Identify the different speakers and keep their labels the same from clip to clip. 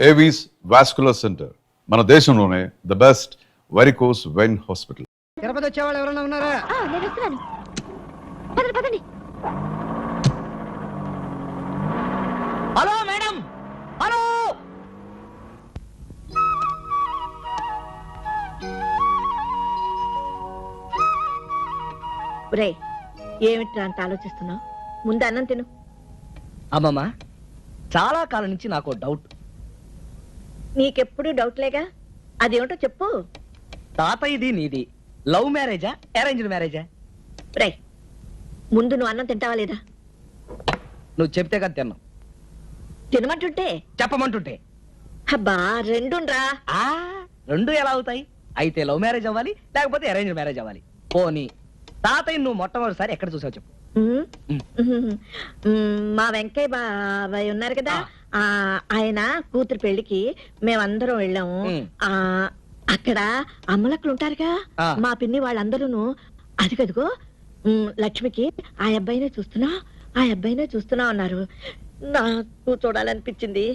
Speaker 1: Avis vascular centre మన దేశంలోనే the best varicose vein hospital.
Speaker 2: Tirupati వచ్చేవాళ్ళు ఎవరైనా ఉన్నారా?
Speaker 3: నేను వస్తున్నాను. పదండి పదండి.
Speaker 2: Hello madam, hello.
Speaker 3: రే, ఏమిట్రా అంత ఆలోచిస్తున్నావు? ముందు అన్నం తిను.
Speaker 2: అమ్మమ్మ, చాలా కాలం నుంచి నాకు డౌట్.
Speaker 3: నీకెప్పుడు డౌట్లేగా, అదేమిటో చెప్పు.
Speaker 2: తాతయ్యది నీది లవ్ మ్యారేజా అరేంజ్డ్ మ్యారేజా?
Speaker 3: రే, ముందు నువ్వు అన్నం తింటావా లేదా?
Speaker 2: నువ్వు చెప్తే కదా తిన్నావు.
Speaker 3: తినమంటుంటే
Speaker 2: చెప్పమంటుంటే
Speaker 3: అబ్బా రెండురా.
Speaker 2: రెండు ఎలా అవుతాయి? అయితే లవ్ మ్యారేజ్ అవ్వాలి, లేకపోతే అరేంజ్డ్ మ్యారేజ్ అవ్వాలి. పోనీ తాతయ్య నువ్వు మొట్టమొదటిసారి ఎక్కడ చూసావు చెప్పు.
Speaker 3: మా వెంకయ్య బాబాయ్ ఉన్నారు కదా, ఆయన కూతురు పెళ్లికి మేమందరం వెళ్ళాము. అక్కడ అమ్మలక్కలు ఉంటారుగా, మా పిన్ని వాళ్ళందరూ అది కదుగో లక్ష్మికి ఆ అబ్బాయినే చూస్తున్నా అన్నారు. నాకు చూడాలనిపించింది,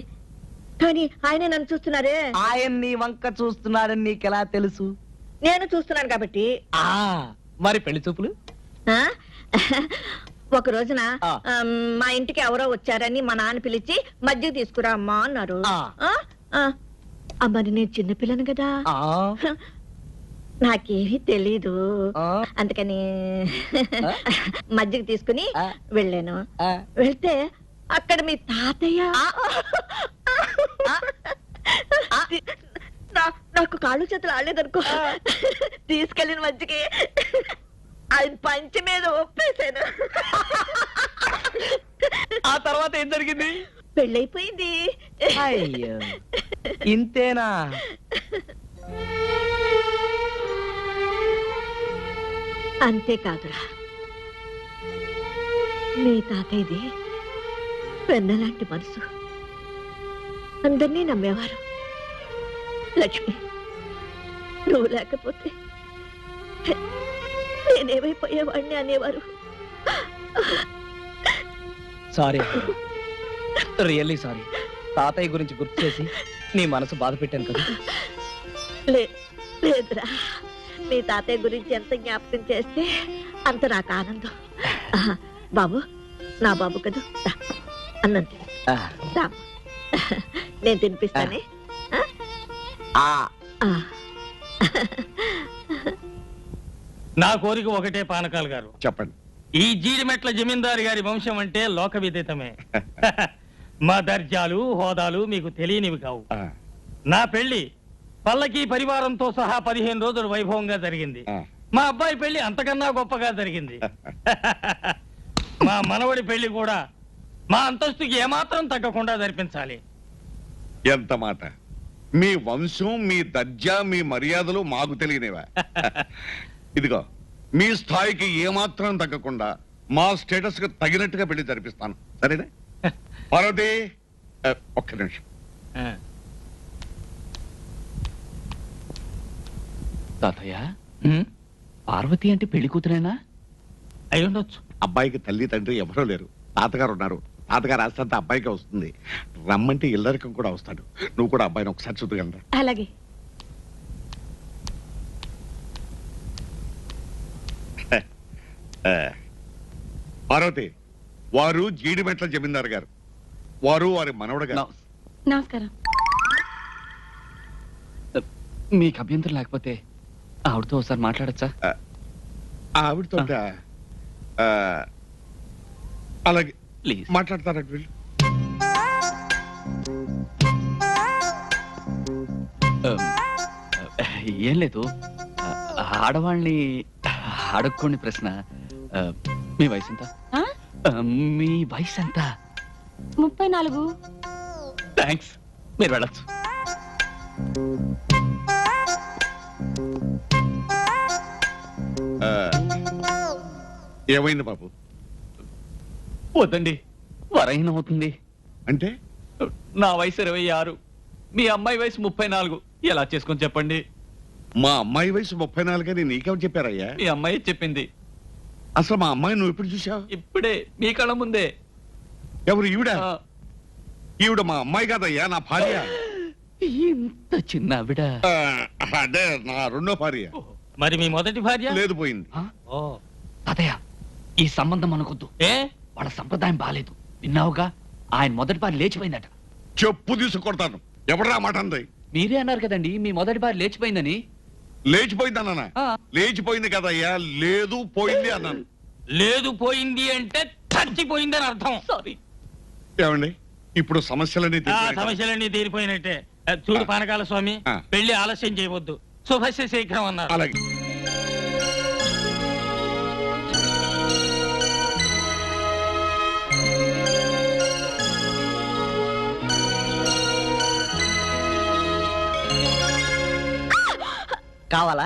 Speaker 3: కానీ ఆయనే నన్ను చూస్తున్నారే.
Speaker 2: ఆయన నీ వంక చూస్తున్నాడని నీకెలా తెలుసు?
Speaker 3: నేను చూస్తున్నాను కాబట్టి.
Speaker 2: మరి పెళ్లి చూపులు?
Speaker 3: ఒక రోజున మా ఇంటికి ఎవరో వచ్చారని మా నాన్న పిలిచి మజ్జిగ తీసుకురా అమ్మా అన్నారు. మరి నేను చిన్నపిల్లను కదా, నాకేమీ తెలీదు. అందుకని మజ్జిగ తీసుకుని వెళ్ళాను. వెళ్తే అక్కడ మీ తాతయ్య నాకు కాళ్ళు చేతులు ఆడలేదనుకో, తీసుకెళ్ళిన మజ్జిగకి ఆయన పంచి మీద ఒప్పేశాను.
Speaker 2: ఆ తర్వాత ఏం జరిగింది?
Speaker 3: పెళ్ళైపోయింది.
Speaker 2: అయ్యో, ఇంతేనా?
Speaker 3: అంతేకాదురా, మీ తాతయ్యది పెన్నలాంటి మనసు, అందరినీ నమ్మేవారు. లక్ష్మి, నువ్వు లేకపోతే నేనేమైపోయేవాడిని అనేవారు.
Speaker 2: Sorry, really sorry. తాతయ్య గురించి గుర్తు చేసి నీ మనసు బాధ పెట్టాను కదా.
Speaker 3: లేదురా, మీ తాతయ్య గురించి ఎంత జ్ఞాపకం చేస్తే అంత నాకు ఆనందం. బాబు, నా బాబు కదా, అన్నం తిను. నేను తినిపిస్తానే.
Speaker 4: నా కోరిక ఒకటే పానకాలు గారు.
Speaker 1: చెప్పండి.
Speaker 4: ఈ జీడిమెట్ల జమీందారు గారి వంశం అంటే లోక విదితమే. మా దర్జాలు హోదాలు మీకు తెలియనివి కావు. నా పెళ్లి పల్లకి పరివారంతో సహా 15 రోజులు వైభవంగా జరిగింది. మా అబ్బాయి పెళ్లి అంతకన్నా గొప్పగా జరిగింది. మా మనవడి పెళ్లి కూడా మా అంతస్తుకి ఏమాత్రం తగ్గకుండా జరిపించాలి.
Speaker 5: ఎంత మాట! మీ వంశం, మీ దర్జా, మీ మర్యాదలు మాకు తెలియనివా? ఇదిగో, మీ స్థాయికి ఏమాత్రం తగ్గకుండా మా స్టేటస్ కు తగినట్టుగా పెళ్లి జరిపిస్తాను, సరేనా? పార్వతి, ఒక్క నిమిషం.
Speaker 6: తాతయ్య, పార్వతి అంటే పెళ్లి కూతురేనా?
Speaker 4: అయి ఉండొచ్చు.
Speaker 5: అబ్బాయికి తల్లి తండ్రి ఎవరో లేరు, తాతగారు ఉన్నారు. తాతగారు ఆస్తంతా అబ్బాయికి వస్తుంది. రమ్మంటే ఇల్లరికం కూడా వస్తాడు. నువ్వు కూడా అబ్బాయిని ఒకసారి చూడగలరా?
Speaker 3: అలాగే.
Speaker 5: పార్వతి, వారు జీడిమెట్ల జమీందారు గారు, వారు వారి మనవడు గారు.
Speaker 3: నమస్కారం.
Speaker 6: మీకు అభ్యంతరం లేకపోతే ఆవిడతో ఒకసారి మాట్లాడచ్చా?
Speaker 5: ఆవిడతో అలాగే
Speaker 6: ప్లీజ్
Speaker 5: మాట్లాడతారా వీళ్ళు?
Speaker 6: ఏం లేదు, ఆడవాళ్ళని అడగకుండా ప్రశ్న. మీ వయసు ఎంత? మీ వయసు ఎంత?
Speaker 3: 34.
Speaker 6: థ్యాంక్స్, మీరు వెళ్ళచ్చు.
Speaker 5: ఏమైంది బాబు?
Speaker 6: వద్దండి, వరహీనం అవుతుంది.
Speaker 5: అంటే
Speaker 6: నా వయసు 26, మీ అమ్మాయి వయసు 34. ఎలా చేసుకొని చెప్పండి?
Speaker 5: మా అమ్మాయి వయసు 34 అని నీకెవరు చెప్పారయ్యా?
Speaker 6: మీ అమ్మాయి చెప్పింది.
Speaker 5: అసలు మా అమ్మాయి నువ్వు ఎప్పుడు చూసావు?
Speaker 6: ఇప్పుడే, మీ కళ్ళ ముందే.
Speaker 5: ఎవరు ఈవిడ? ఈవిడ మా అమ్మాయి కాదయ్యా, నా భార్య.
Speaker 6: ఇంత చిన్న ఆవిడ
Speaker 5: ఆ, అదే నా రెండో భార్య.
Speaker 4: మరి మీ మొదటి భార్య
Speaker 5: లేదు, పోయింది.
Speaker 4: ఓ
Speaker 6: తాతయ్య ఈ సంబంధం మనకొద్దు.
Speaker 4: ఏ
Speaker 6: వాళ్ళ సంప్రదాయం బాలేదు. విన్నావుగా, ఆయన మొదటి భార్య లేచిపోయిందట.
Speaker 5: చెప్పు తీసుకొడతాను. ఎవడరా మాట అంది?
Speaker 6: మీరే అన్నారు కదండి మీ మొదటి భార్య లేచిపోయిందని.
Speaker 5: లేచిపోయింది అన్నానా?
Speaker 6: ఆ.
Speaker 5: లేచిపోయింది కదయ్యా, లేదు పోయింది అన్నాను.
Speaker 4: లేదు పోయింది అంటే చచ్చిపోయిందని అర్థం.
Speaker 6: సారీ.
Speaker 5: ఏమండి, ఇప్పుడు సమస్యలన్నీ
Speaker 4: ఆ
Speaker 5: తీరిపోయాయి కదా?
Speaker 4: సమస్యలన్నీ తీరిపోయినట్టే. చూడు పానకాల స్వామి,
Speaker 5: ఆ.
Speaker 4: పెళ్లి ఆలస్యం చేయవద్దు, శుభస్య శీఘ్రం అన్నారు.
Speaker 5: అలాగే.
Speaker 2: కావాలా?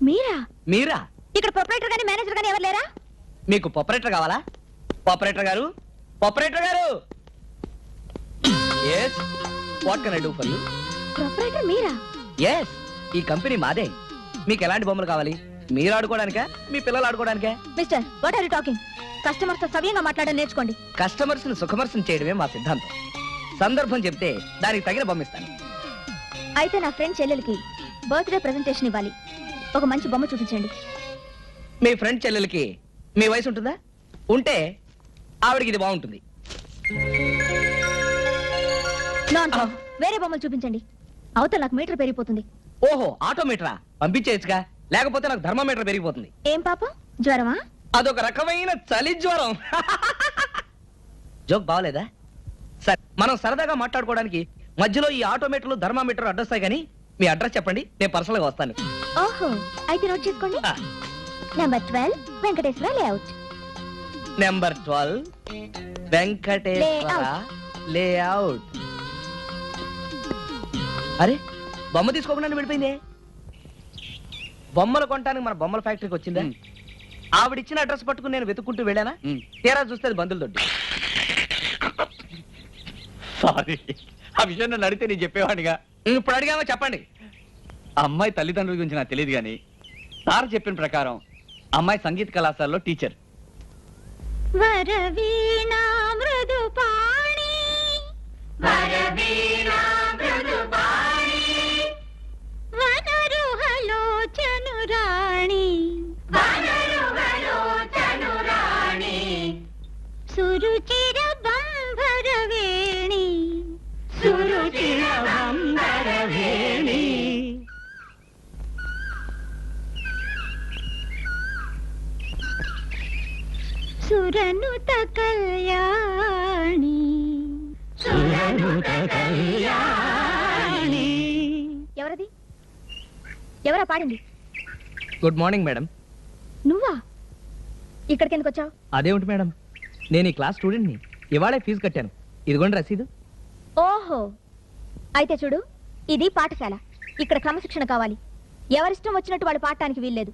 Speaker 3: మీరా?
Speaker 2: మీరా?
Speaker 3: ఇక్కడ ప్రొపరేటర్ గానీ మేనేజర్ గానీ ఎవరు లేరా?
Speaker 2: మీకు పొపరేటర్ కావాలా? పొపరేటర్ గారు, పొపరేటర్ గారు. Yes, what can I do for you?
Speaker 3: Proprietor మీరా?
Speaker 2: ఎస్, ఈ కంపెనీ మాదే. మీకు ఎలాంటి బొమ్మలు కావాలి? మీరు ఆడుకోవడానికా, మీ పిల్లలు ఆడుకోవడానికా?
Speaker 3: Mister, what are you talking? Customers తో సవ్యంగా మాట్లాడడం నేర్చుకోండి.
Speaker 2: కస్టమర్స్ ని సుఖమర్శం చేయడమే మా సిద్ధాంతం. సందర్భం చెప్తే దానికి తగిన బొమ్మ ఇస్తాను.
Speaker 3: అయితే నా ఫ్రెండ్ చెల్లెలకి బర్త్డే ప్రెజెంటేషన్ ఇవ్వాలి. ఒక మంచి బొమ్మ చూపించండి.
Speaker 2: మీ ఫ్రెండ్ చెల్లెలకి మీ వయసు ఉంటుందా? ఉంటే ఆవిడకి ఇది బాగుంటుంది.
Speaker 3: నాన్ వేరే బొమ్మలు చూపించండి. అవతల నాకు మీటర్ పెరిగిపోతుంది.
Speaker 2: ఓహో, ఆటోమీటరా? పంపించేయచ్చుగా, లేకపోతే నాకు థర్మామీటర్ పెరిగిపోతుంది.
Speaker 3: ఏం పాపం, జ్వరమా?
Speaker 2: అదొక రకమైన చలి జ్వరం. జోక్ బాగలేదా? సరే, మనం సరదాగా మాట్లాడుకోవడానికి మధ్యలో ఈ ఆటోమీటర్లు థర్మామీటర్ అడ్రస్ కానీ మీ అడ్రస్ చెప్పండి, నేను పర్సనల్ గా వస్తాను.
Speaker 3: ఓహో, అయితే నోట్ చేసుకోండి.
Speaker 2: ఆ.
Speaker 3: Number 12 Venkateswara layout.
Speaker 2: Number 12 Venkateswara layout. అరే, బొమ్మ తీసుకోకుండా వెళ్ళిపోయిందే. బొమ్మలు కొనడానికి మన బొమ్మల ఫ్యాక్టరీకి వచ్చిందా? ఆవిడిచ్చిన అడ్రస్ పట్టుకుని నేను వెతుక్కుంటూ వెళ్ళానా? తీరా చూస్తే అది బంధువులు దొడ్డి.
Speaker 6: సారీ, ఆ విషయం నన్ను అడిగితే నేను చెప్పేవాడిగా.
Speaker 2: ఇప్పుడు అడిగామో చెప్పండి.
Speaker 6: అమ్మాయి తల్లిదండ్రుల గురించి నాకు తెలియదు కానీ సార్ చెప్పిన ప్రకారం అమ్మాయి సంగీత కళాశాలలో టీచర్.
Speaker 3: వరవీణా మృదుపాణి, వరవీణా మృదుపాణి, వనరుహలోచనురాణి, వనరుహలోచనురాణి, సురుచిర బంభరవేణి, సురుచిర బంభరవేణి. సురనుత కళ్యాణి, సురనుత కళ్యాణి. ఎవరది? ఎవరా పాడింది?
Speaker 2: Good morning madam.
Speaker 3: నువ్వా? ఇక్కడికి ఎందుకు వచ్చావు?
Speaker 2: అదేమిటి మేడం, నేను ఈ క్లాస్ స్టూడెంట్ని. ఇవాళే ఫీజు కట్టాను. ఇదిగోండి రసీదు.
Speaker 3: ఓహో, అయితే చూడు, ఇది పాఠశాల. ఇక్కడ క్రమశిక్షణ కావాలి. ఎవరిష్టం వచ్చినట్టు వాళ్ళు పాడటానికి వీల్లేదు.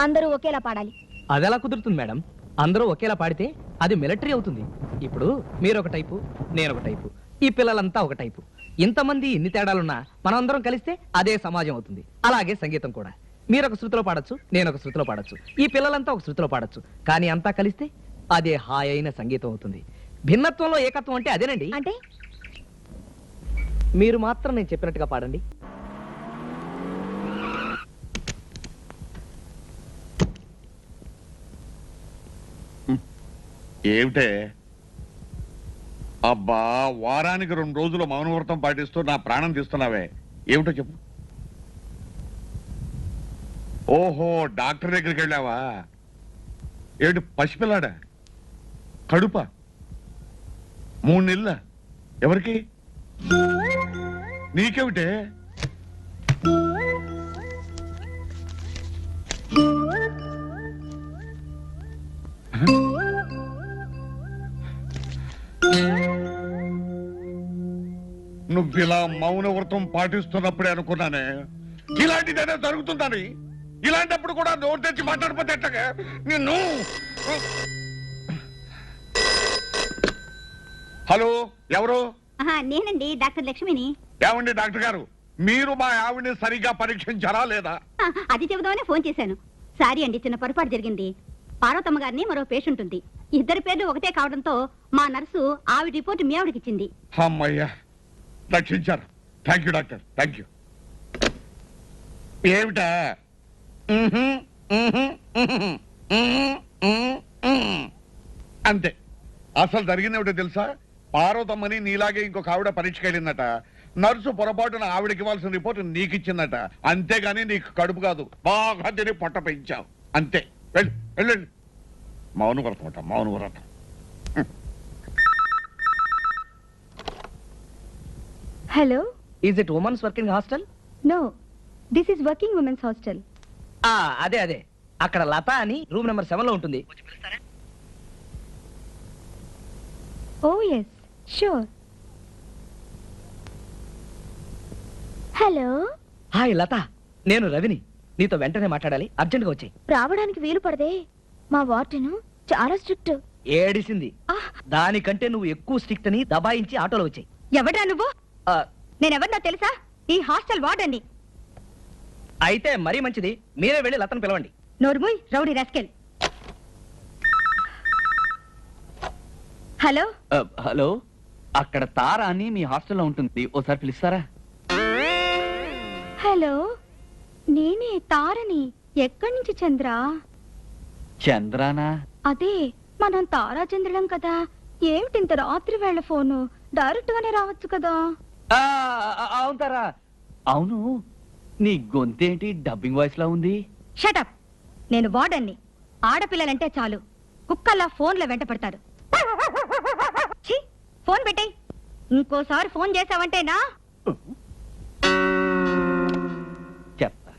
Speaker 3: అందరూ ఒకేలా పాడాలి.
Speaker 2: అదెలా కుదురుతుంది మేడం? అందరూ ఒకేలా పాడితే అది మిలిటరీ అవుతుంది. ఇప్పుడు మీరు ఒక టైపు, నేను ఒక టైపు, ఈ పిల్లలంతా ఒక టైపు. ఇంతమంది ఇన్ని తేడాలున్నా మనందరం కలిస్తే అదే సమాజం అవుతుంది. అలాగే సంగీతం కూడా. మీరు ఒక శృతిలో పాడొచ్చు, నేను ఒక శృతిలో పాడొచ్చు, ఈ పిల్లలంతా ఒక శృతిలో పాడొచ్చు. కానీ అంతా కలిస్తే అదే హాయ్ అయిన సంగీతం అవుతుంది. భిన్నత్వంలో ఏకత్వం అంటే అదేనండి.
Speaker 3: అంటే
Speaker 2: మీరు మాత్రం నేను చెప్పినట్టుగా పాడండి.
Speaker 5: ఏమిటే? అబ్బా, వారానికి 2 రోజులు మౌనవ్రతం పాటిస్తూ నా ప్రాణం తీస్తున్నావే, ఏమిటో చెప్పు. ఓహో, డాక్టర్ దగ్గరికి వెళ్ళావా? ఏమిటి, పసిపిల్లాడా? కడుప 3 నెలల? ఎవరికి? నీకేమిటే? నువ్విలా మౌనవ్రతం పాటిస్తున్నప్పుడే అనుకున్నానే ఇలాంటిదేదో జరుగుతుందని. ఇలాంటప్పుడు కూడా నోరు తెచ్చి మాట్లాడిపోతే ఎట్టగా నిన్ను. హలో, ఎవరు?
Speaker 3: నేనండి, డాక్టర్ లక్ష్మిని.
Speaker 5: ఏమండి డాక్టర్ గారు, మీరు మా ఆవిడ్ని సరిగా పరీక్షించారా లేదా?
Speaker 3: అది చెబుదామని ఫోన్ చేశాను. సారీ అండి, చిన్న పొరపాటు జరిగింది. పార్వతమ్మ గారిని మరో పేషెంట్ ఉంది. ఇద్దరి పేర్లు ఒకటే కావడంతో మా నర్సు ఆవిడ రిపోర్ట్ మీ ఆవిడకిచ్చింది.
Speaker 5: అమ్మయ్యా, రక్షించారు. Thank you doctor, thank you. ఏమిటా? అంతే. అసలు జరిగిందేమిటో తెలుసా? పార్వతమ్మని నీలాగే ఇంకొక ఆవిడ పరీక్షకి వెళ్ళిందట. నర్సు పొరపాటున ఆవిడకి ఇవ్వాల్సిన రిపోర్ట్ నీకు ఇచ్చిందట. అంతేగాని నీకు కడుపు కాదు, బాగా తిని పొట్ట పెంచావు. అంతే. వెళ్ళు, వెళ్ళండి. మౌన వ్రతం అట, మౌన వ్రతం.
Speaker 7: Hello?
Speaker 2: Is it women's working hostel?
Speaker 7: No, this is working women's hostel.
Speaker 2: అదే అదే, అక్కడ లత అని రూమ్ నెంబర్ 7 లో ఉంటుంది.
Speaker 7: Oh yes, sure. Hello,
Speaker 2: hi Latha, నేను రవిని. నీతో వెంటనే మాట్లాడాలి, అర్జెంట్ గా వచ్చి.
Speaker 7: రావడానికి వీలు పడదే. మా వార్డెన్ చాలా స్ట్రిక్ట్.
Speaker 2: ఏడిసింది. దానికంటే నువ్వు ఎక్కువ స్ట్రిక్ట్ అని దబాయించి ఆటోలో వచ్చాయి.
Speaker 7: ఎవడ్రా నువ్వు? నేనెవరినో తెలుసా? ఈ హాస్టల్ వార్డెన్ని.
Speaker 2: అయితే మరీ మంచిది, మీరే వెళ్ళి లతను పిలవండి.
Speaker 7: నోర్ముయ్ రౌడీ రాస్కెల్. హలో,
Speaker 6: హలో, అక్కడ తార అని మీ హాస్టల్లో ఉంటుంది, ఓసారి పిలుస్తారా?
Speaker 7: హలో, నేనే తారని. ఎక్కడి నుంచి చంద్ర?
Speaker 6: చంద్రానా?
Speaker 7: అదే, మనం తారాచంద్రులం కదా. ఏమిటింత రాత్రి వేళ ఫోను? డైరెక్ట్ గానే రావచ్చు కదా.
Speaker 6: అవును తారా. అవును, నీ గొంతేంటి డబ్బింగ్ వాయిస్ లా ఉంది?
Speaker 7: షటప్. నేను వార్డెన్ని. ఆడపిల్లలంటే చాలు కుక్కల్లా ఫోన్లో వెంట పడతారు. ఛీ, ఫోన్ పెట్టేయ్. ఇంకోసారి ఫోన్ చేసావంటే నా
Speaker 6: చెప్తా.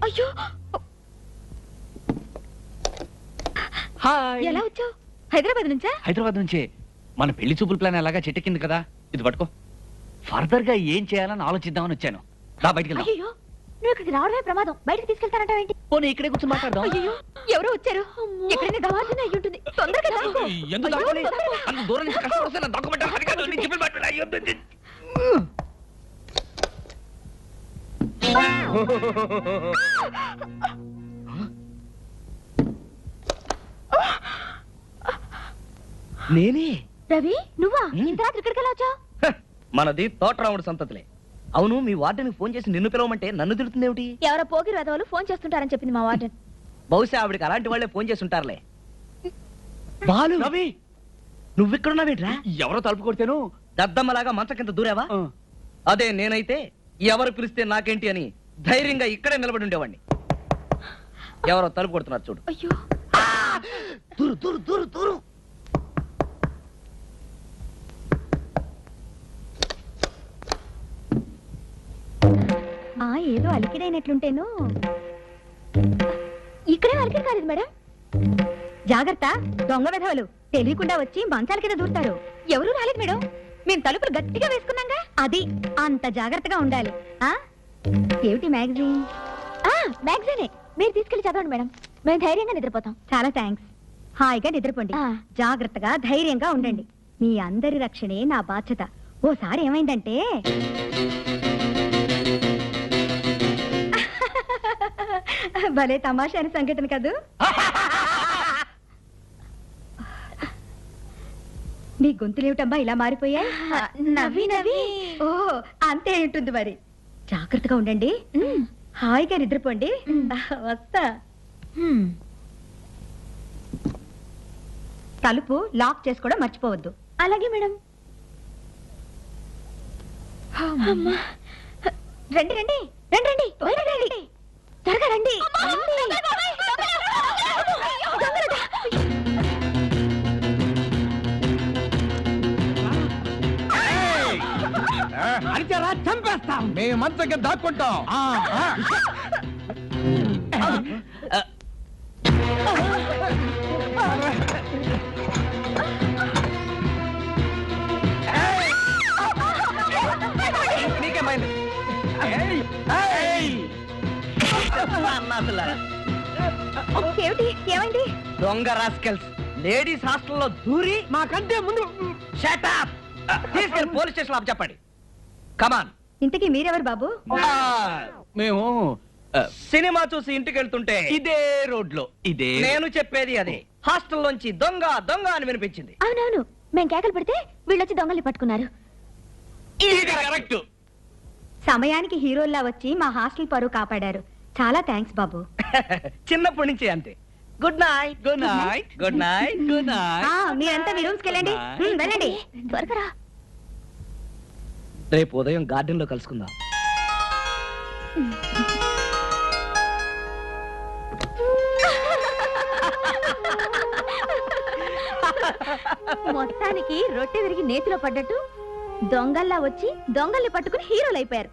Speaker 7: అయ్యో,
Speaker 6: హాయ్.
Speaker 7: ఎలా వచ్చావు? హైదరాబాద్ నుంచా?
Speaker 6: హైదరాబాద్ నుంచే. మన పెళ్లి చూపుల ప్లాన్ ఎలాగా చెట్టెక్కింది కదా, ఇది పట్టుకో. ఫర్దర్ గా ఏం చేయాలని ఆలోచిద్దామని వచ్చాను. రా బయటికి వెళ్దాం.
Speaker 7: అయ్యో, నువ్వు ఇక్కడికి రావడమే ప్రమాదం. బయటకు తీసుకెళ్తానంటావేంటి?
Speaker 6: పోనీ ఇక్కడే కూర్చొని మాట్లాడదాం.
Speaker 7: అయ్యో, ఎవరో వచ్చారు. ఎక్కడైనా దవాఖాన అయ్యి ఉంటుంది. తొందరగా దాక్కో.
Speaker 6: ఎందుకు దాక్కోవాలి? అంత దూరం నుంచి కష్టం వస్తే నన్ను దాక్కోమంటారు. అది కాదు, నేను చెప్పిన మాట విను. అయ్యో,
Speaker 2: నేనే.
Speaker 7: రవి, నువ్వా? ఇంత రాత్రి ఇక్కడికి ఎలా వచ్చావు?
Speaker 2: మనది తోటరాముడు సంతతిలే. అవును, మీ వార్డెన్ ఫోన్ చేసి నిన్ను పిలవమంటే నన్ను తిడుతుందేమిటి?
Speaker 7: ఎవరో పోగిరి వెధవలు ఫోన్ చేస్తుంటారని చెప్పింది మా వార్డెన్.
Speaker 2: బహుశా ఆవిడికి అలాంటి వాళ్ళే ఫోన్ చేసి ఉంటారులే. బాలు,
Speaker 6: రవి,
Speaker 2: నువ్వెక్కడున్నావేంట్రా?
Speaker 6: ఎవరో తలుపు కొడితేను
Speaker 2: దద్దమ్మలాగా మంచ కింద దూరావా? అదే నేనైతే ఎవరు పిలిస్తే నాకేంటి అని ధైర్యంగా ఇక్కడే నిలబడి ఉండేవాడిని. ఎవరో తలుపు కొడుతున్నారు చూడు.
Speaker 7: అయ్యో,
Speaker 2: దూరు దూరు దూరు దూరు.
Speaker 7: ఏదో అలికిడైనట్లుంటేను. ఇక్కడే అలికిడి కాలేదు మేడం. జాగ్రత్త, దొంగ వెధవలు తెలియకుండా వచ్చి మంచాల కింద దూరుతారు. ఎవరూ రాలేదు మేడం. మేము తలుపులు గట్టిగా వేసుకున్నాగా. అది అంత జాగ్రత్తగా ఉండాలి. ఏమిటి మ్యాగజైన్? మ్యాగజైనే. మీరు తీసుకెళ్లి చదవండి మేడం. మేము ధైర్యంగా నిద్రపోతాం. చాలా థ్యాంక్స్. హాయిగా నిద్రపోండి. జాగ్రత్తగా ధైర్యంగా ఉండండి. మీ అందరి రక్షణే నా బాధ్యత. ఓసారి ఏమైందంటే భలే తమాషా సంఘటన కదూ. నీ గొంతులేమిటమ్మా ఇలా మారిపోయాయి? నవ్వి నవ్వి. ఓ, అంతే ఉంటుంది మరి. జాగ్రత్తగా ఉండండి. హాయిగా నిద్రపోండి. వస్తా. తలుపు లాక్ చేసుకోవడం మర్చిపోవద్దు. అలాగే మేడం. రండి రండి రండి రండి త్వరగా రండి త్వరగా రండి
Speaker 2: అరిచారా చంపేస్తాం మేము మంచంగా దాక్కుంటాం నీకేమైంది
Speaker 7: ఏమిటి ఏమైంది
Speaker 2: దొంగ రాస్కెల్స్ లేడీస్ హాస్టల్లో దూరి మాకంటే ముందు షటప్ తీసుకెళ్ళి పోలీస్ స్టేషన్ ఆఫ్ చెప్పండి కమాన్
Speaker 7: ఇంతకీ మీరెవరు బాబు
Speaker 6: మేము
Speaker 2: సినిమా చూసి ఇంటికి వెళ్తుంటే
Speaker 6: ఇదే రోడ్లో ఇదే
Speaker 2: నేను చెప్పేది అదే హాస్టల్లోంచి దొంగ దొంగ అని వినిపించింది
Speaker 7: అవునవును మేం కేకలు పెడితే వీళ్ళొచ్చి దొంగల్ని పట్టుకున్నారు
Speaker 6: ఇది కరెక్ట్.
Speaker 7: సమయానికి హీరోల్లా వచ్చి మా హాస్టల్ పరువు కాపాడారు చాలా థ్యాంక్స్ బాబు
Speaker 2: చిన్నప్పటి నుంచి అంతే good night
Speaker 6: good night
Speaker 2: good night
Speaker 6: good night.
Speaker 7: మీరంతా మీ రూమ్స్కి వెళ్ళండి వెళ్ళండి త్వరగా రా.
Speaker 2: రేపు ఉదయం గార్డెన్ లో కలుసుకుందాం
Speaker 7: మొత్తానికి రొట్టె విరిగి నేతిలో పడ్డట్టు దొంగల్లా వచ్చి దొంగల్ని పట్టుకుని హీరోలు అయిపోయారు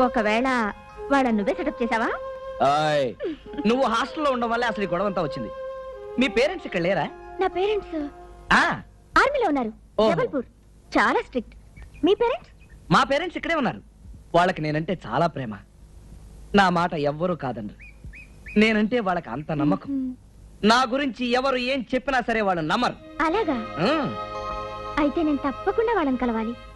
Speaker 7: ఒకవేళ వాళ్ళ నువ్వే సెటప్ చేసావా
Speaker 2: నువ్వు హాస్టల్లో ఉండడం వల్ల అసలు ఈ గొడవ అంతా వచ్చింది మీ పేరెంట్స్ ఇక్కడ లేరా
Speaker 7: నా పేరెంట్స్
Speaker 2: ఆ
Speaker 7: ఆర్మీలో ఉన్నారు
Speaker 2: ఓహో.
Speaker 7: జబల్పూర్ చాలా స్ట్రిక్ట్ మీ పేరెంట్స్
Speaker 2: మా పేరెంట్స్ ఇక్కడే ఉన్నారు వాళ్ళకి నేనంటే చాలా ప్రేమ నా మాట ఎవ్వరూ కాదనరు నేనంటే వాళ్ళకి అంత నమ్మకం నా గురించి ఎవరు ఏం చెప్పినా సరే వాళ్ళు నమ్మరు
Speaker 7: అలాగా
Speaker 2: ఉమ్.
Speaker 7: అయితే నేను తప్పకుండా వాళ్ళని కలవాలి